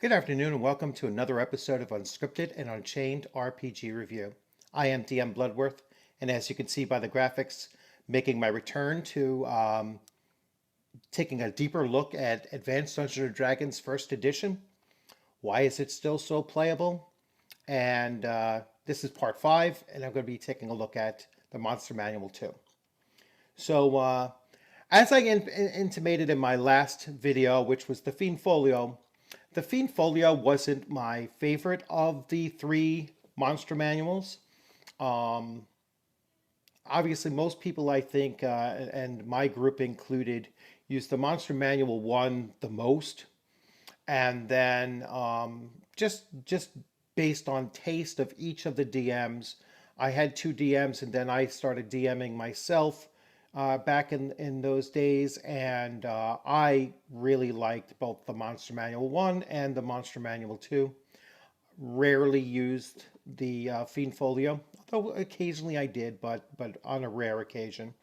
Good afternoon and welcome to another episode of Unscripted and Unchained RPG Review. I am DM Bloodworth, and as you can see by the graphics, making my return to taking a deeper look at Advanced Dungeons & Dragons First Edition. Why is it still so playable? And this is part 5, and I'm going to be taking a look at the Monster Manual too. So, as I intimated in my last video, which was the Fiend Folio wasn't my favorite of the three monster manuals. Um, Obviously, most people, I think, and my group included, use the Monster Manual 1 the most. And then just based on taste of each of the DMs, I had two DMs, and then I started DMing myself back in those days, and I really liked both the Monster Manual 1 and the Monster Manual 2. Rarely used the Fiend Folio, although occasionally I did, but on a rare occasion.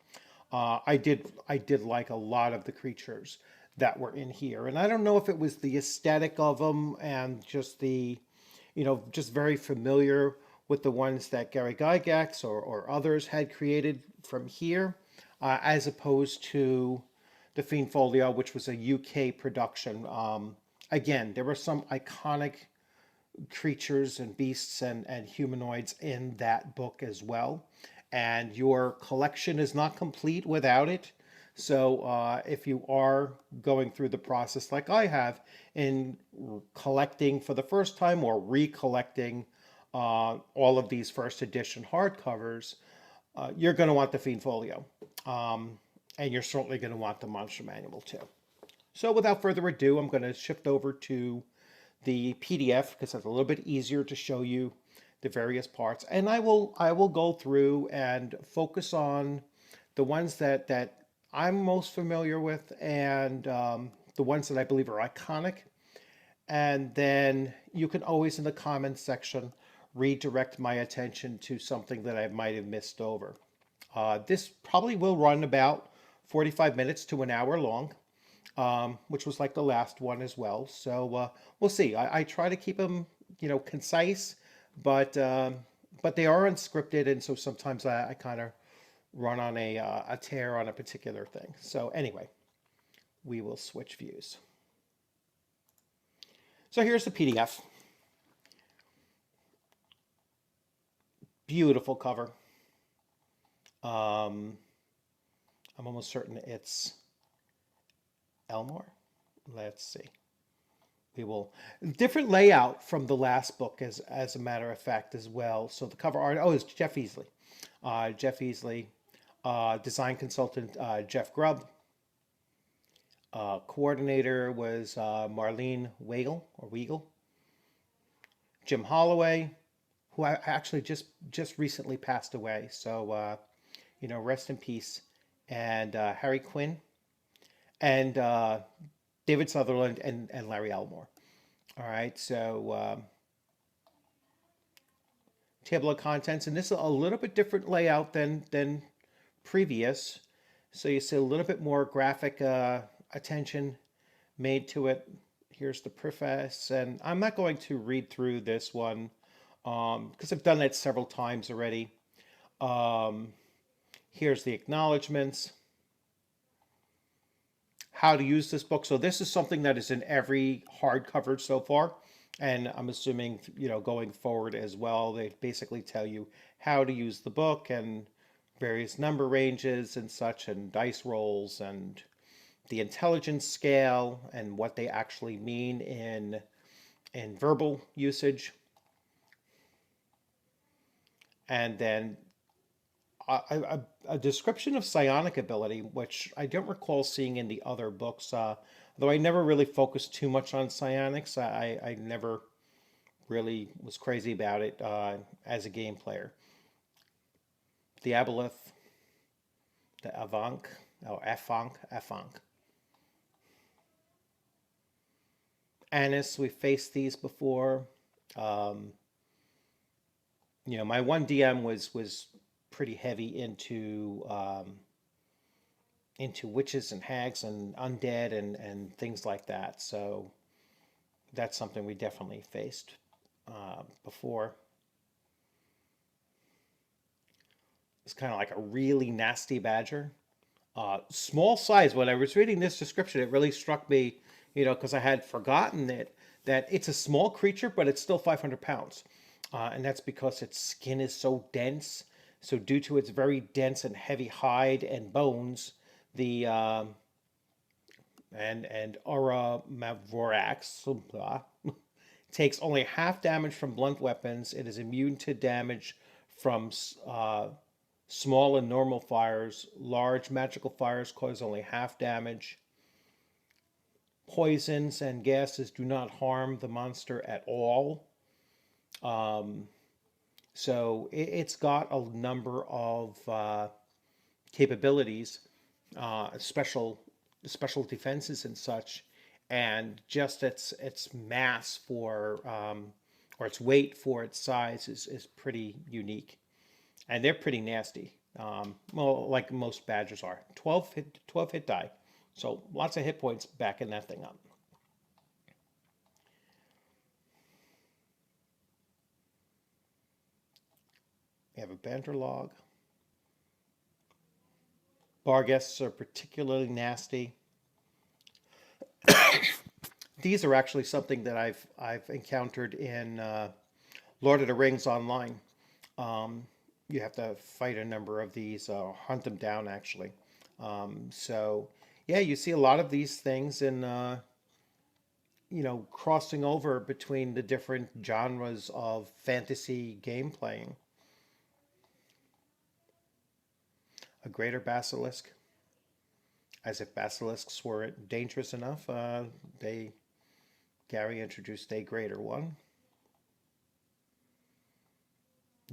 I did like a lot of the creatures that were in here, and I don't know if it was the aesthetic of them and just just very familiar with the ones that Gary Gygax or others had created from here, as opposed to the Fiend Folio, which was a UK production. Again, there were some iconic creatures and beasts and humanoids in that book as well. And your collection is not complete without it. So if you are going through the process like I have in collecting for the first time or recollecting all of these first edition hardcovers, you're going to want the Fiend Folio. And you're certainly going to want the Monster Manual too. So without further ado, I'm going to shift over to the PDF because it's a little bit easier to show you the various parts. And I will go through and focus on the ones that I'm most familiar with and the ones that I believe are iconic. And then you can always in the comments section redirect my attention to something that I might have missed over. This probably will run about 45 minutes to an hour long, which was like the last one as well. So we'll see. I try to keep them, concise, but they are unscripted, and so sometimes I kind of run on a tear on a particular thing. So anyway, we will switch views. So here's the PDF. Beautiful cover. I'm almost certain it's Elmore. Let's see. We will different layout from the last book as a matter of fact as well. So the cover art, it's Jeff Easley. Jeff Easley, design consultant Jeff Grubb. Coordinator was Marlene Weigel. Jim Holloway, who I actually just recently passed away. So rest in peace. And Harry Quinn and David Sutherland and Larry Elmore. All right, so table of contents, and this is a little bit different layout than previous. So you see a little bit more graphic attention made to it. Here's the preface, and I'm not going to read through this one because I've done it several times already. Here's the acknowledgments. How to use this book. So this is something that is in every hardcover so far, and I'm assuming going forward as well. They basically tell you how to use the book and various number ranges and such, and dice rolls and the intelligence scale and what they actually mean in verbal usage. And then a description of psionic ability, which I don't recall seeing in the other books, though I never really focused too much on psionics. I never really was crazy about it as a game player. The Aboleth, the Avank, Afank. Anis, we faced these before. My one DM was pretty heavy into witches and hags and undead and things like that. So That's something we definitely faced before. It's kind of like a really nasty badger. Small size. When I was reading this description, it really struck me, because I had forgotten that it's a small creature, but it's still 500 pounds. And that's because its skin is so dense. So, due to its very dense and heavy hide and bones, the and Aura Mavrorax takes only half damage from blunt weapons. It is immune to damage from small and normal fires. Large magical fires cause only half damage. Poisons and gases do not harm the monster at all. So it's got a number of capabilities, special defenses and such, and just its mass for or its weight for its size is pretty unique, and they're pretty nasty. Well, like most badgers are. 12 hit die, so lots of hit points backing that thing up. We have a banter log. Barghests are particularly nasty. These are actually something that I've encountered in Lord of the Rings online. You have to fight a number of these, hunt them down actually. So yeah, you see a lot of these things in crossing over between the different genres of fantasy game playing. A greater basilisk, as if basilisks were dangerous enough. They Gary introduced a greater one.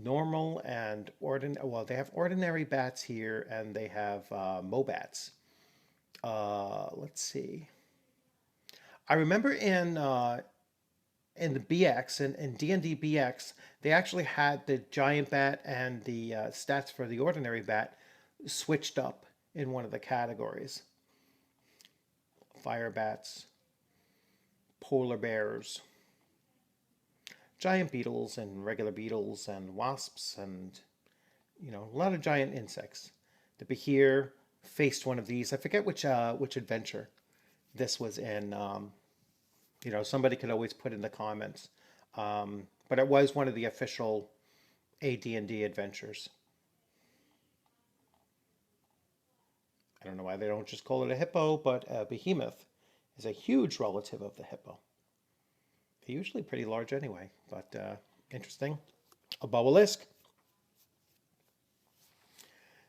Normal and ordinary. Well, they have ordinary bats here, and they have mobats. Let's see. I remember in the BX and D&D BX, they actually had the giant bat and the stats for the ordinary bat switched up in one of the categories. Fire bats, polar bears, giant beetles and regular beetles and wasps and a lot of giant insects. The Behir faced one of these. I forget which adventure this was in. Somebody could always put in the comments. But it was one of the official AD&D adventures. I don't know why they don't just call it a hippo, but a behemoth is a huge relative of the hippo. They're usually pretty large anyway, but interesting. A obelisk.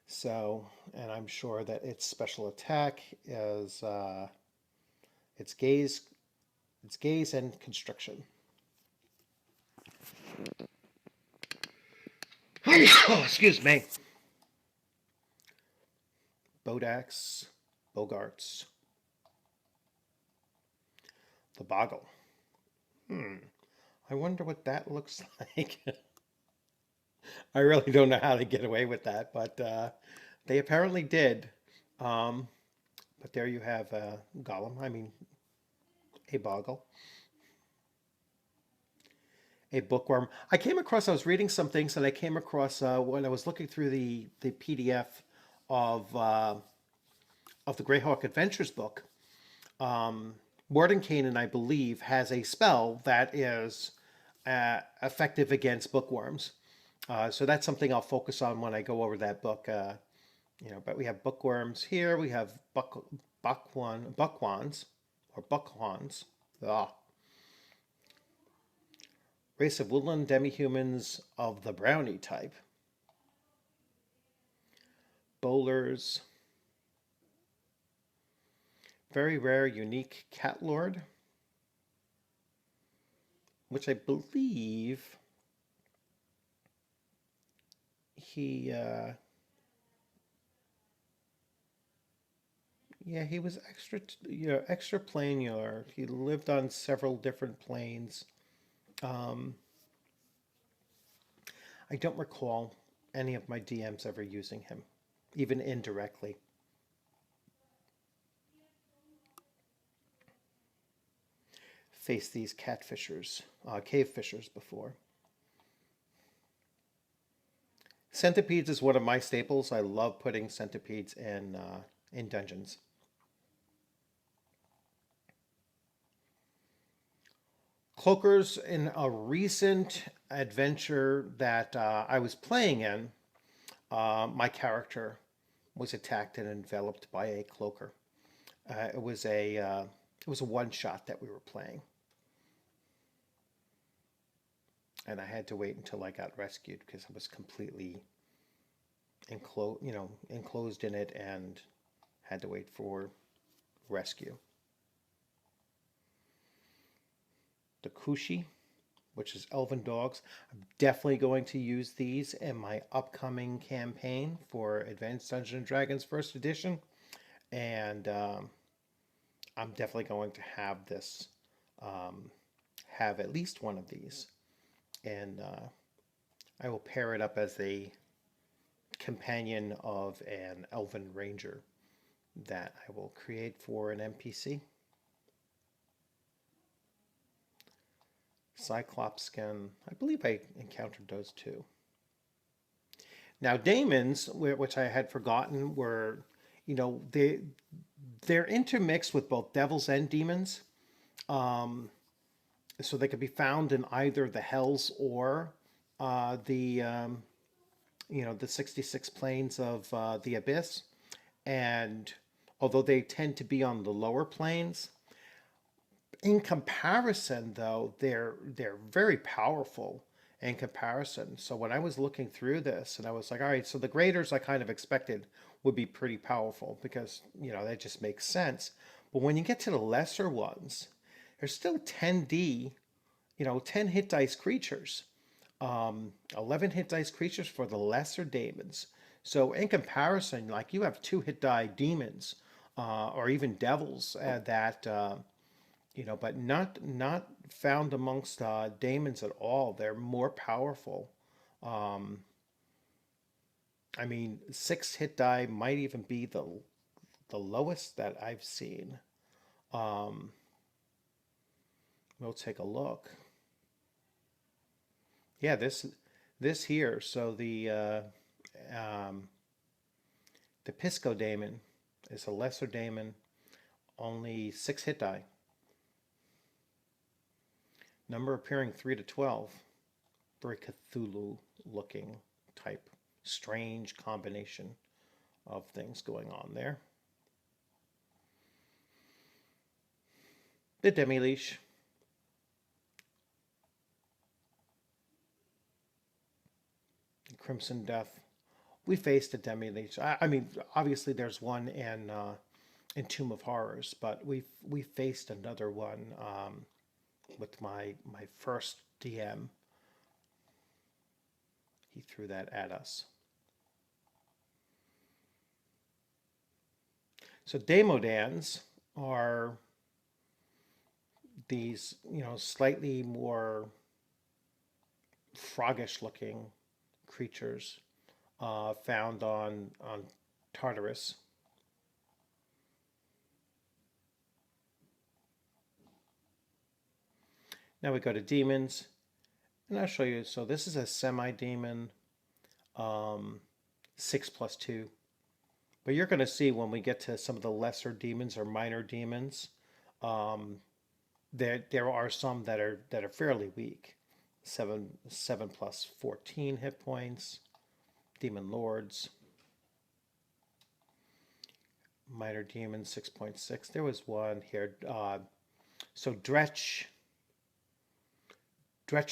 So, and I'm sure that its special attack is its gaze and constriction. Oh, excuse me. Bodax, Bogarts, the Boggle. I wonder what that looks like. I really don't know how to get away with that, but they apparently did. Um, but there you have a Golem. I mean, a Boggle. A bookworm. I was reading some things and I came across when I was looking through the PDF of uh, of the Greyhawk Adventures book. Mordenkainen, I believe, has a spell that is effective against bookworms. So that's something I'll focus on when I go over that book. But we have bookworms here. We have buckwans or buckwans. Ah, race of woodland demi-humans of the brownie type. Bowlers. Very rare, unique cat lord, which I believe he, yeah, he was extra planular. He lived on several different planes. Um, I don't recall any of my DMs ever using him, even indirectly. faced these catfishers, cave fishers before. Centipedes is one of my staples. I love putting centipedes in dungeons. Cloakers, in a recent adventure that I was playing in, my character was attacked and enveloped by a cloaker. It was a one shot that we were playing, and I had to wait until I got rescued because I was completely enclosed in it and had to wait for rescue. The Kushi, which is elven dogs. I'm definitely going to use these in my upcoming campaign for Advanced Dungeons and Dragons First Edition, and I'm definitely going to have this, have at least one of these, and I will pair it up as a companion of an elven ranger that I will create for an NPC. Cyclops skin. I believe I encountered those too. Now daemons, which I had forgotten, were, they're intermixed with both devils and demons. So they could be found in either the hells or the 66 planes of the abyss. And although they tend to be on the lower planes, in comparison, though, they're very powerful in comparison. So when I was looking through this, and I was like, all right, so the graders I kind of expected would be pretty powerful because, that just makes sense. But when you get to the lesser ones, there's still 10D, 10 hit dice creatures, 11 hit dice creatures for the lesser demons. So in comparison, like you have 2 hit die demons, or even devils that but not found amongst daemons at all. They're more powerful. I mean, 6 hit die might even be the lowest that I've seen. We'll take a look. Yeah, this here. So the Pisco daemon is a lesser daemon, only 6 hit die. Number appearing 3 to 12. Very Cthulhu looking type. Strange combination of things going on there. The Demi-Leash. Crimson Death. We faced a Demi-Leash. I mean, obviously there's one in Tomb of Horrors, but we faced another one with my first DM. He threw that at us. So Demodans are these, slightly more froggish looking creatures found on Tartarus. Now we go to demons, and I'll show you. So this is a semi-demon, 6+2. But you're going to see when we get to some of the lesser demons or minor demons, there are some that are fairly weak. 7 plus 14 hit points. Demon Lords. Minor Demon 6.6. There was one here. So Dretch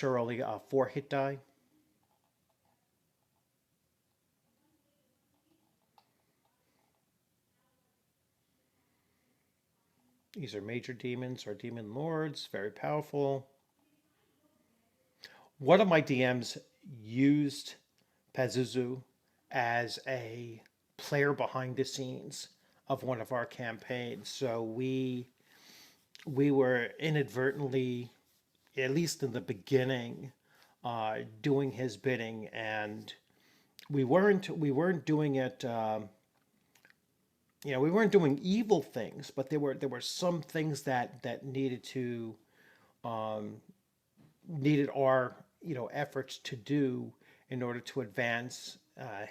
are only 4 hit die. These are major demons or demon lords, very powerful. One of my DMs used Pazuzu as a player behind the scenes of one of our campaigns. So we were inadvertently, at least in the beginning, doing his bidding, and we weren't doing it. We weren't doing evil things, but there were some things that needed to needed our efforts to do in order to advance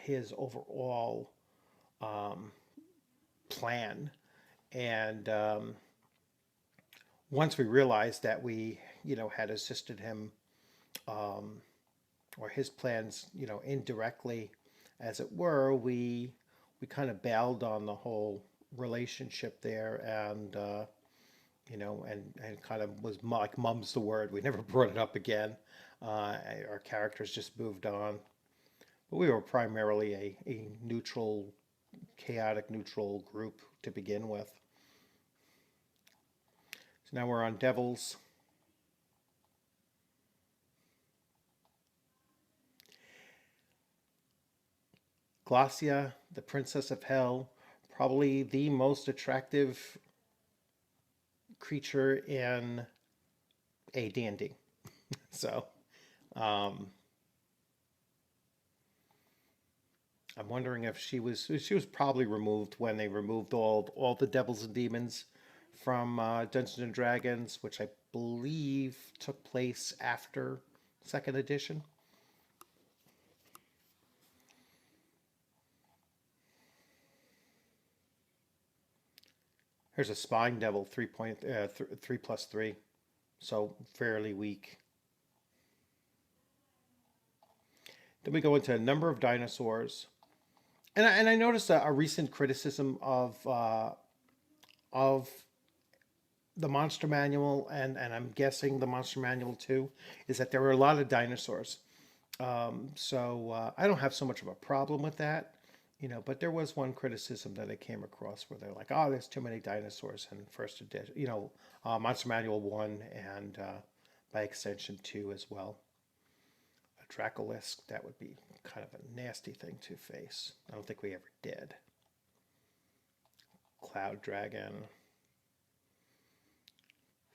his overall plan. And once we realized that we had assisted him, or his plans indirectly, as it were, we kind of bailed on the whole relationship there, and and kind of was like mum's the word. We never brought it up again. Our characters just moved on. But we were primarily a neutral, chaotic neutral group to begin with. So now we're on Devils. Glacia, the Princess of Hell, probably the most attractive creature in AD&D. So, I'm wondering if she was probably removed when they removed all the devils and demons from Dungeons and Dragons, which I believe took place after second edition. Here's a Spine Devil, 3+3, so fairly weak. Then we go into a number of dinosaurs, and I noticed a recent criticism of the Monster Manual, and I'm guessing the Monster Manual too, is that there were a lot of dinosaurs. So I don't have so much of a problem with that, but there was one criticism that I came across where they're like, oh, there's too many dinosaurs in first edition, Monster Manual 1 and by extension 2 as well. A Dracolisk, that would be kind of a nasty thing to face. I don't think we ever did. Cloud Dragon.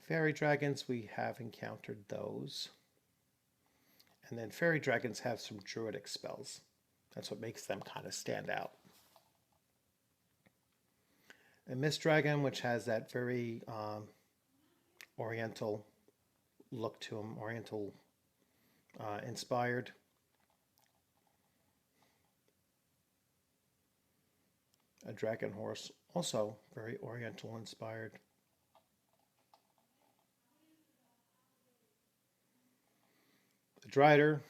Fairy dragons, we have encountered those. And then fairy dragons have some druidic spells. That's what makes them kind of stand out. A mist dragon, which has that very oriental look to them, oriental inspired. A dragon horse, also very oriental inspired. The Drider,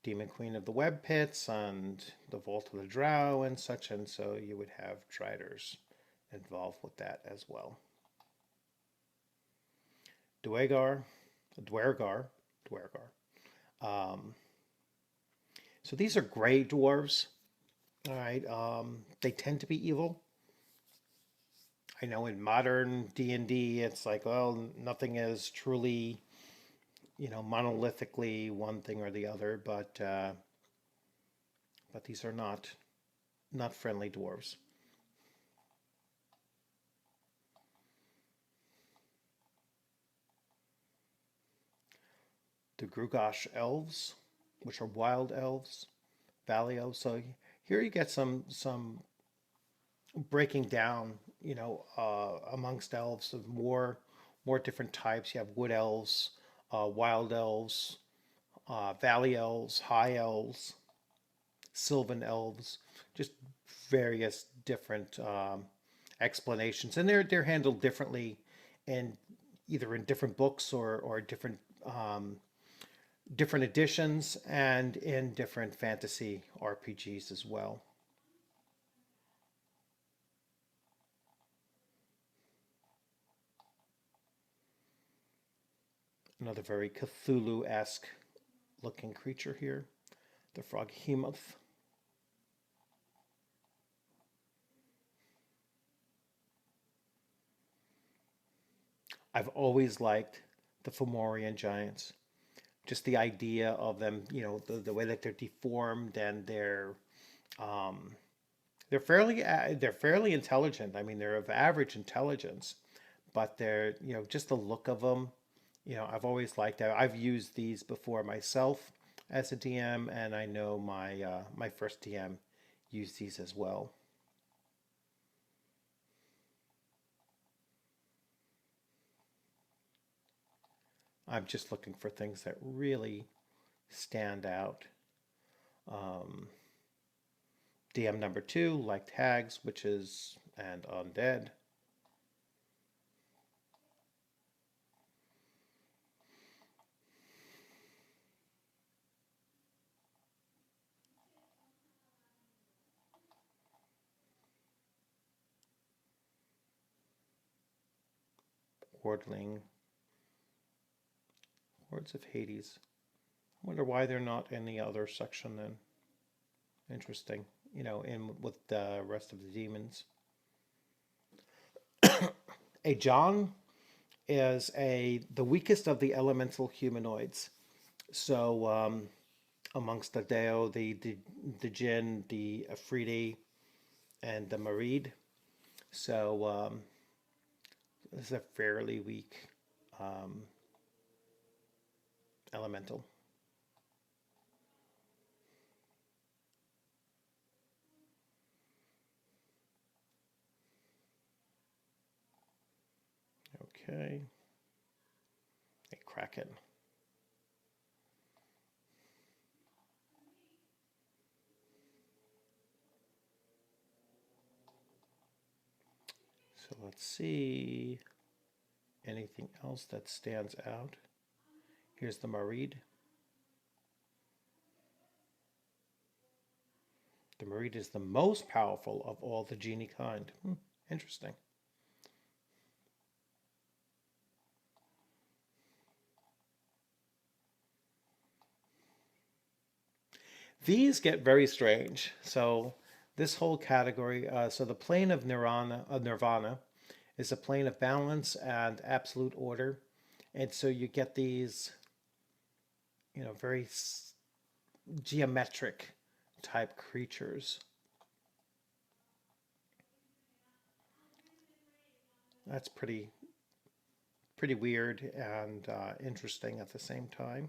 Demon Queen of the Web Pits and the Vault of the Drow and such, and so you would have Driders involved with that as well. Dwergar. So these are gray dwarves. All right, they tend to be evil. I know in modern D&D, it's like, well, nothing is truly, monolithically one thing or the other, but these are not friendly dwarves. The Grugosh elves, which are wild elves, valley elves. So here you get some breaking down, amongst elves of more different types. You have wood elves, wild elves, valley elves, high elves, sylvan elves, just various different explanations, and they're handled differently, in either in different books or different editions and in different fantasy RPGs as well. Another very Cthulhu-esque looking creature here, the Froghemoth. I've always liked the Fomorian giants. Just the idea of them, the way that they're deformed, and they're fairly intelligent. I mean, they're of average intelligence, but they're, just the look of them. I've always liked that. I've used these before myself as a DM, and I know my first DM used these as well. I'm just looking for things that really stand out. DM number 2, like tags, witches, and undead. Wardling, Hordes of Hades. I wonder why they're not in the other section then. Interesting. In with the rest of the demons. A John is the weakest of the elemental humanoids. So amongst the Deo, the Jinn, the Afridi, and the Marid. So this is a fairly weak um, elemental. Okay. A Kraken. So let's see anything else that stands out. Here's the Marid. The Marid is the most powerful of all the genie kind. Interesting. These get very strange. So this whole category, so the plane of Nirvana is a plane of balance and absolute order. And so you get these, very geometric type creatures. That's pretty weird and interesting at the same time.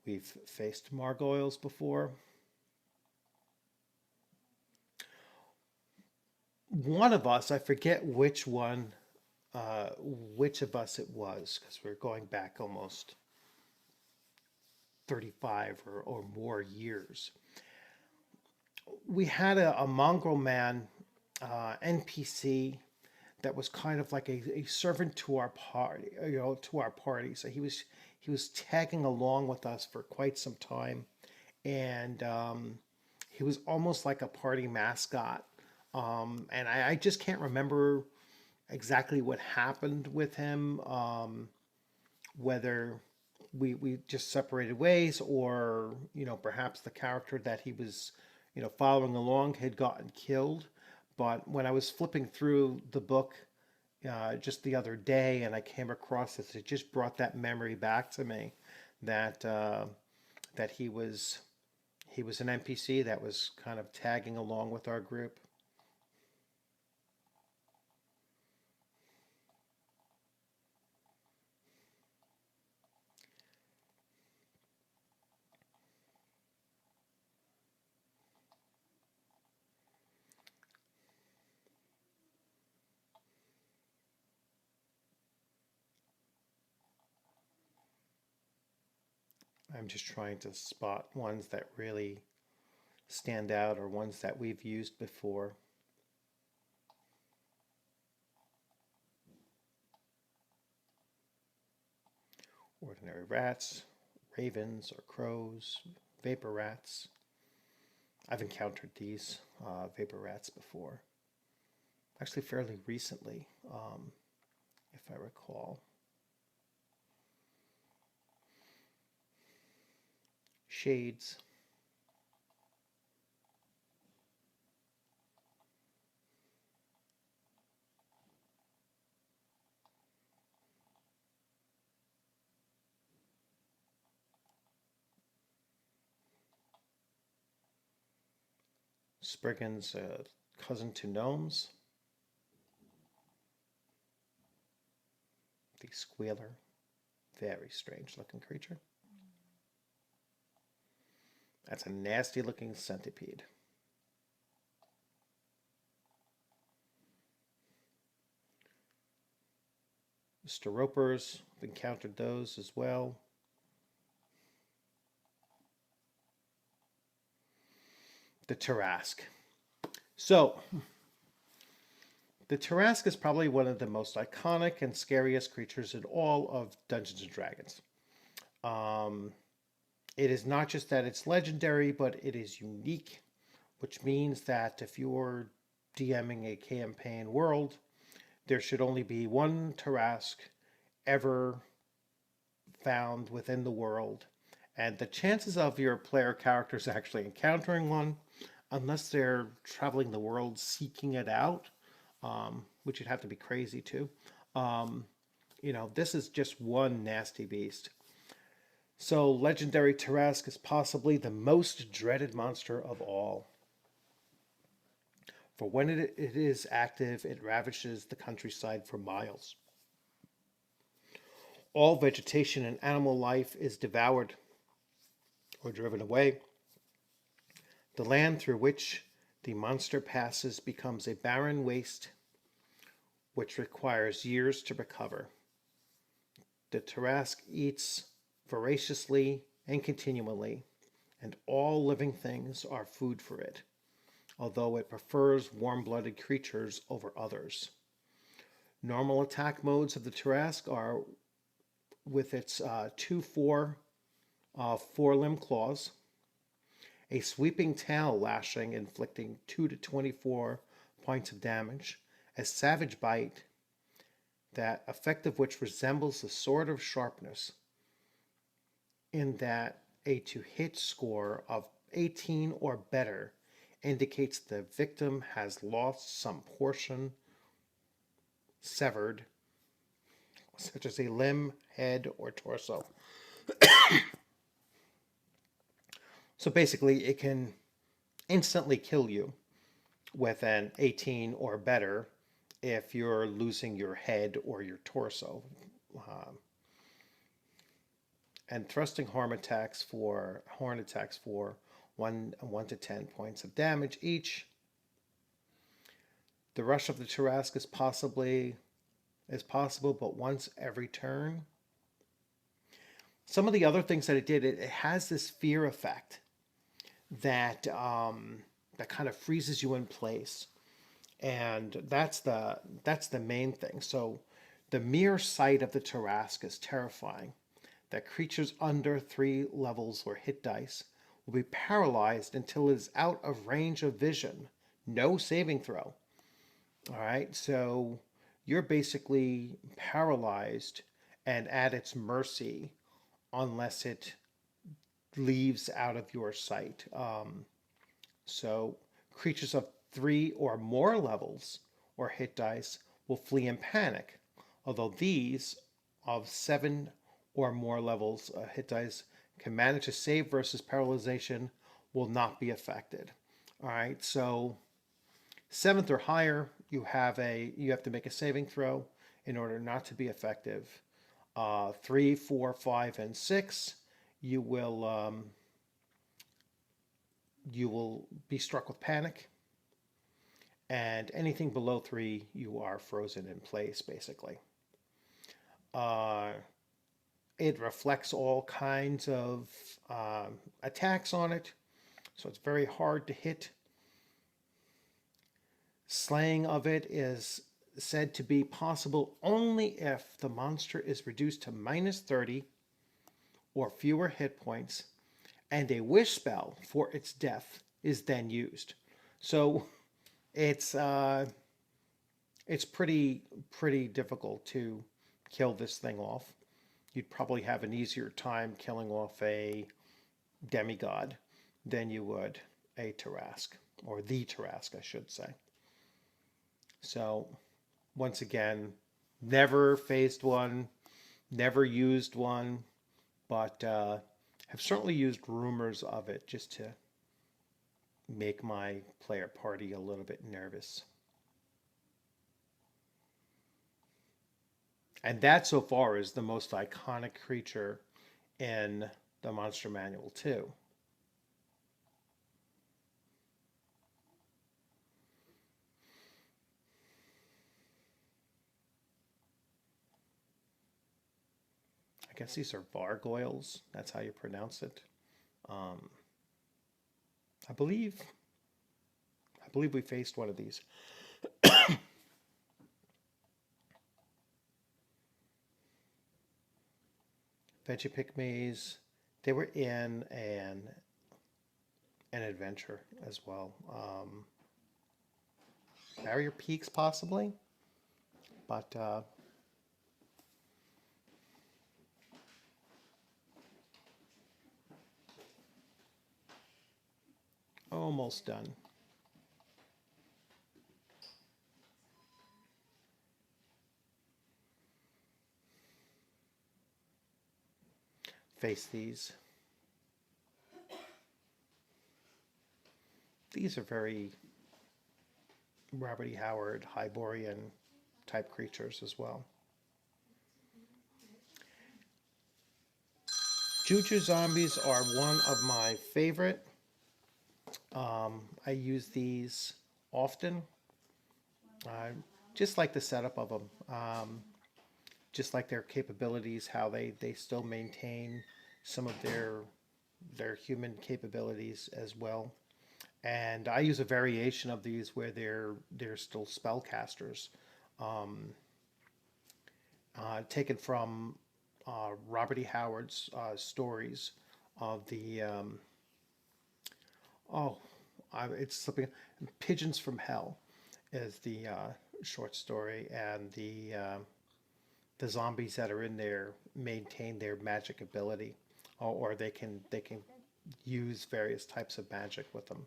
We've faced Margoyles before. One of us, I forget which one, which of us it was, because we're going back almost 35 or more years. We had a mongrel man NPC that was kind of like a servant to our party, to our party. So he was tagging along with us for quite some time, and he was almost like a party mascot. And I just can't remember exactly what happened with him, whether we just separated ways, or perhaps the character that he was following along had gotten killed. But when I was flipping through the book just the other day and I came across this, it just brought that memory back to me that that he was an NPC that was kind of tagging along with our group. I'm just trying to spot ones that really stand out or ones that we've used before. Ordinary rats, ravens or crows, vapor rats. I've encountered these vapor rats before, actually fairly recently, if I recall. Shades. Spriggan's cousin to gnomes. The squealer. Very strange looking creature. That's a nasty looking centipede. Steropers, I've encountered those as well. The Tarrasque. So, the Tarrasque is probably one of the most iconic and scariest creatures in all of Dungeons and Dragons. Um, it is not just that it's legendary, but it is unique, which means that if you're DMing a campaign world, there should only be one Tarrasque ever found within the world. And the chances of your player characters actually encountering one, unless they're traveling the world seeking it out, which you'd have to be crazy to, um, this is just one nasty beast. So, legendary Tarrasque is possibly the most dreaded monster of all. For when it is active, it ravages the countryside for miles. All vegetation and animal life is devoured or driven away. The land through which the monster passes becomes a barren waste which requires years to recover. The Tarrasque eats voraciously and continually, and all living things are food for it, although it prefers warm-blooded creatures over others. Normal attack modes of the Tarrasque are with its 2-4 four-limb claws, a sweeping tail lashing inflicting 2 to 24 points of damage, a savage bite, that effect of which resembles the sword of sharpness, in that a to-hit score of 18 or better indicates the victim has lost some portion severed, such as a limb, head, or torso. So basically, it can instantly kill you with an 18 or better if you're losing your head or your torso. And thrusting horn attacks for 1 to 10 points of damage each. The rush of the Tarrasque is possible, but once every turn. Some of the other things that it did, it has this fear effect that that kind of freezes you in place, and that's the main thing. So the mere sight of the Tarrasque is terrifying. That creatures under 3 levels or hit dice will be paralyzed until it is out of range of vision. No saving throw. All right, so you're basically paralyzed and at its mercy unless it leaves out of your sight. So creatures of 3 or more levels or hit dice will flee in panic, although these of 7 or more levels hit dice can manage to save versus paralyzation will not be affected. All right, so 7th or higher, you have to make a saving throw in order not to be effective. 3, 4, 5, and 6, you will be struck with panic, and anything below 3, you are frozen in place, basically. It reflects all kinds of attacks on it, so it's very hard to hit. Slaying of it is said to be possible only if the monster is reduced to -30 or fewer hit points, and a wish spell for its death is then used. So it's pretty difficult to kill this thing off. You'd probably have an easier time killing off a demigod than you would a Tarrasque, or the Tarrasque, I should say. So, once again, never faced one, never used one, but have certainly used rumors of it just to make my player party a little bit nervous. And that so far is the most iconic creature in the Monster Manual too. guess these are vargoyles. That's how you pronounce it. I believe we faced one of these. Veggie Pygmies. They were in an adventure as well. Barrier Peaks possibly, but almost done. Face these. These are very Robert E. Howard, Hyborian type creatures as well. Juju zombies are one of my favorite. I use these often. I just like the setup of them. Just like their capabilities, how they still maintain some of their human capabilities as well. And I use a variation of these where they're still spellcasters, taken from Robert E. Howard's stories of the oh, it's slipping. Pigeons from Hell is the short story, and the zombies that are in there maintain their magic ability, or they can use various types of magic with them.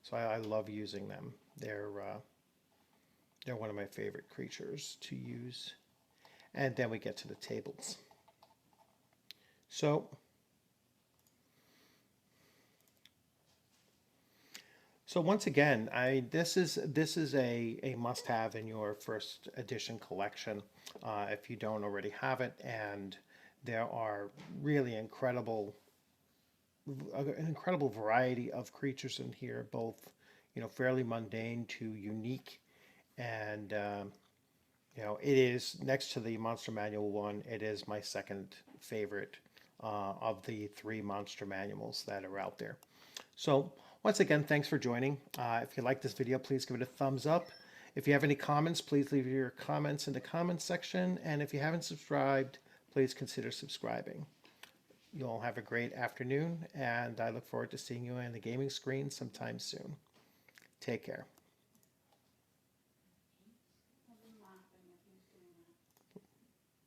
So I love using them. They're one of my favorite creatures to use. And then we get to the tables. So once again, this is a must-have in your first edition collection if you don't already have it. And there are really an incredible variety of creatures in here, both fairly mundane to unique, and it is next to the Monster Manual one. It is my second favorite of the three monster manuals that are out there. So once again, thanks for joining. If you like this video, please give it a thumbs up. If you have any comments, please leave your comments in the comments section. And if you haven't subscribed, please consider subscribing. You all have a great afternoon, and I look forward to seeing you on the gaming screen sometime soon. Take care.